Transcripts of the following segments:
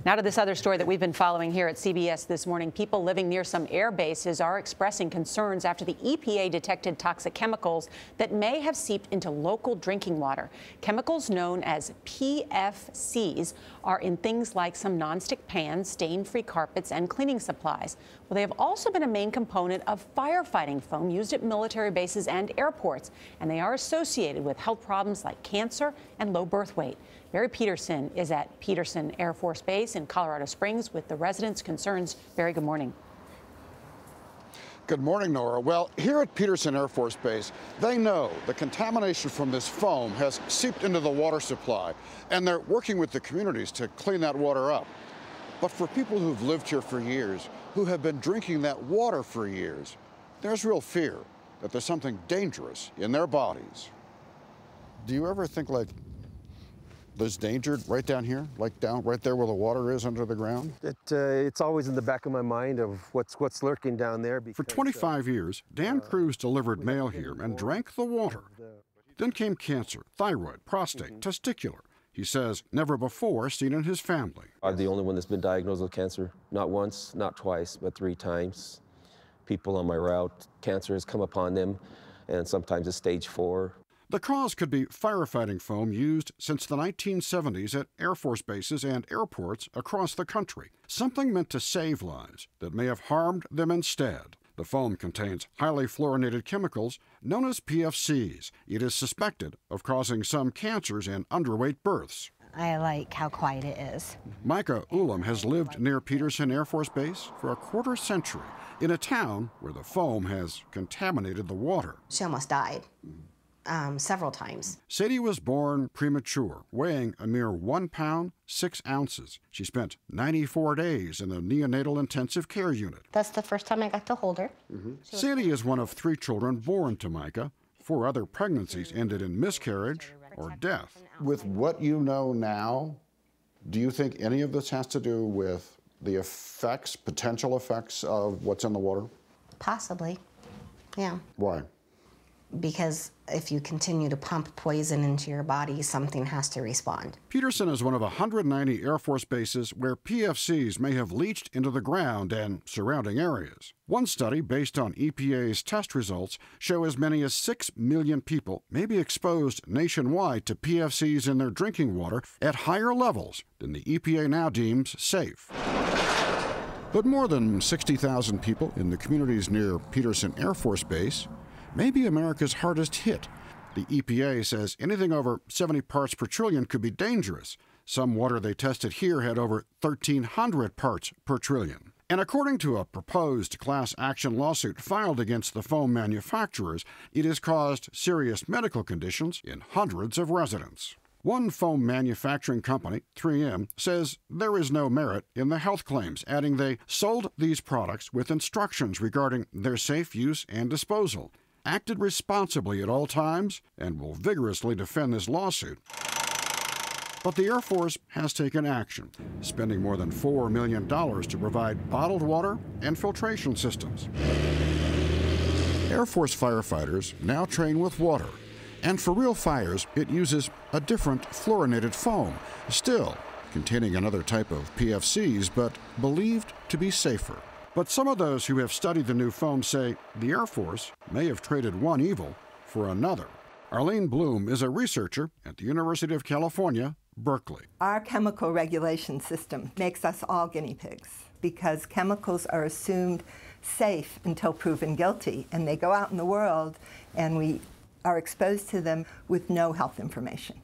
Now to this other story that we've been following here at CBS This Morning. People living near some air bases are expressing concerns after the EPA detected toxic chemicals that may have seeped into local drinking water. Chemicals known as PFCs are in things like some nonstick pans, stain-free carpets, and cleaning supplies. Well, they have also been a main component of firefighting foam used at military bases and airports, and they are associated with health problems like cancer and low birth weight. Barry Petersen is at Petersen Air Force Base in Colorado Springs with the residents' concerns. Barry, good morning. Good morning, Nora. Well, here at Petersen Air Force Base, they know the contamination from this foam has seeped into the water supply, and they're working with the communities to clean that water up. But for people who've lived here for years, who have been drinking that water for years, there's real fear that there's something dangerous in their bodies. Do you ever think, like, there's danger right down here, like down right there where the water is under the ground? It's always in the back of my mind of what's lurking down there. Because, for 25 years, Dan Cruz delivered mail here and drank the water. Then came cancer, thyroid, prostate, testicular. He says never before seen in his family. I'm the only one that's been diagnosed with cancer. Not once, not twice, but 3 times. People on my route, cancer has come upon them, and sometimes it's stage 4. The cause could be firefighting foam used since the 1970s at Air Force bases and airports across the country. Something meant to save lives that may have harmed them instead. The foam contains highly fluorinated chemicals known as PFCs. It is suspected of causing some cancers in underweight births. I like how quiet it is. Micah Ulam has lived near Petersen Air Force Base for a quarter century in a town where the foam has contaminated the water. She almost died. Several times. Sadie was born premature, weighing a mere 1 pound, 6 ounces. She spent 94 days in the neonatal intensive care unit. That's the first time I got to hold her. Sadie is one of 3 children born to Micah. 4 other pregnancies ended in miscarriage or death. With what you know now, do you think any of this has to do with the effects, potential effects of what's in the water? Possibly, yeah. Why? Because if you continue to pump poison into your body, something has to respond. Petersen is one of 190 Air Force bases where PFCs may have leached into the ground and surrounding areas. One study based on EPA's test results show as many as 6 million people may be exposed nationwide to PFCs in their drinking water at higher levels than the EPA now deems safe. But more than 60,000 people in the communities near Petersen Air Force Base may be America's hardest hit. The EPA says anything over 70 parts per trillion could be dangerous. Some water they tested here had over 1,300 parts per trillion. And according to a proposed class action lawsuit filed against the foam manufacturers, it has caused serious medical conditions in hundreds of residents. One foam manufacturing company, 3M, says there is no merit in the health claims, adding they sold these products with instructions regarding their safe use and disposal, acted responsibly at all times, and will vigorously defend this lawsuit. But the Air Force has taken action, spending more than $4 million to provide bottled water and filtration systems. Air Force firefighters now train with water, and for real fires, it uses a different fluorinated foam, still containing another type of PFCs, but believed to be safer. But some of those who have studied the new foam say the Air Force may have traded one evil for another. Arlene Bloom is a researcher at the University of California, Berkeley. Our chemical regulation system makes us all guinea pigs because chemicals are assumed safe until proven guilty, and they go out in the world and we are exposed to them with no health information.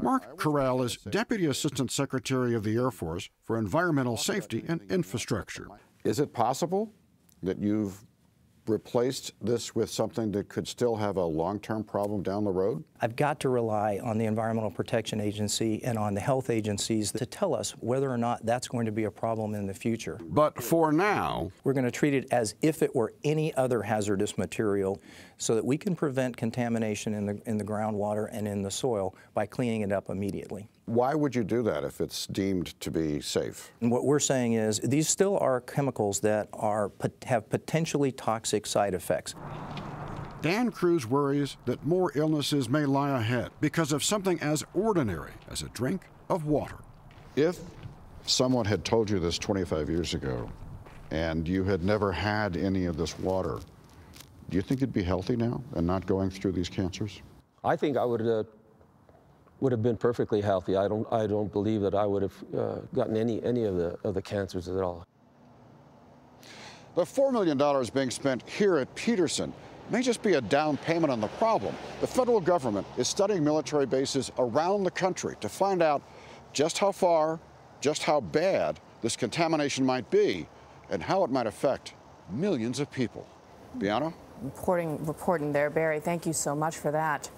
Mark Corral is Deputy Assistant Secretary of the Air Force for Environmental Safety and Infrastructure. Is it possible that you've replaced this with something that could still have a long-term problem down the road? I've got to rely on the Environmental Protection Agency and on the health agencies to tell us whether or not that's going to be a problem in the future. But for now, we're going to treat it as if it were any other hazardous material so that we can prevent contamination in the groundwater and in the soil by cleaning it up immediately. Why would you do that if it's deemed to be safe? And what we're saying is these still are chemicals that have potentially toxic side effects. Dan Cruz worries that more illnesses may lie ahead because of something as ordinary as a drink of water. If someone had told you this 25 years ago, and you had never had any of this water, do you think you'd be healthy now and not going through these cancers? I think I would have been perfectly healthy. I don't believe that I would have gotten any of the cancers at all. The $4 million being spent here at Petersen may just be a down payment on the problem. The federal government is studying military bases around the country to find out just how far, just how bad this contamination might be and how it might affect millions of people. Bianna? Reporting there, Barry. Thank you so much for that.